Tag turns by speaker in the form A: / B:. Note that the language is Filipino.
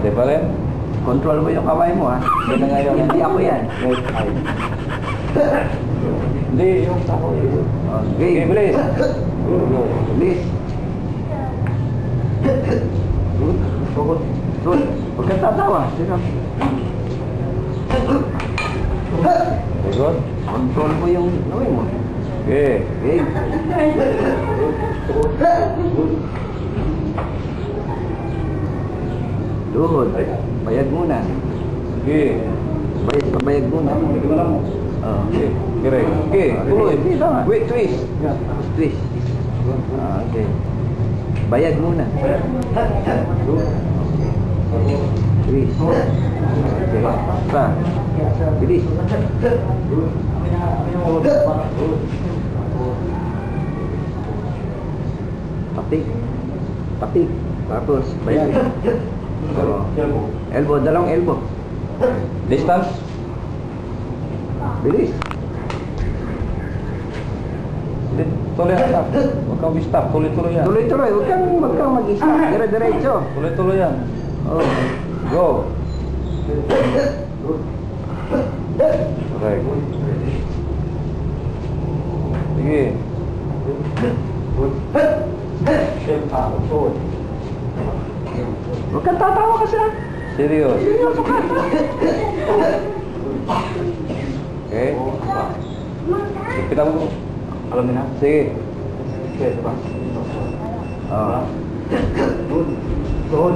A: Di pa rin?
B: Control mo yung kamay mo, ha?
A: Hindi na ngayon.
B: Hindi ako yan.
A: Hindi, yung tako.
B: Okay,
A: Bilis.
B: bilis. Good. Good. Huwag kang tatawa. Sige.
A: Good.
B: Control mo yung gawin mo.
A: Okay.
B: Okay. Good. Bayad muna.
A: Okay.
B: Bayad muna.
A: Okay. Correct. Okay.
B: Tuloy. Wait, twist. Twist. Okay. Bayad muna. Twist. Okay. Pa. Bilis. Patik. Patik. Tapos bayad. Elbow, dalawang elbow.
A: Distance.
B: Bilis.
A: Tuloy na. Huwag kang stop. Tuloy-tuloy yan.
B: Tuloy-tuloy. Huwag kang mag-stop. Dire-diretso.
A: Tuloy-tuloy yan.
B: Oh.
A: Go. Correct. Sige.
B: Huwag kang tatawa kasi, ha?
A: Serious.
B: Seryoso ka.
A: Okay. Kita mo. Alam niyo na? Sige.
B: Oh. Good.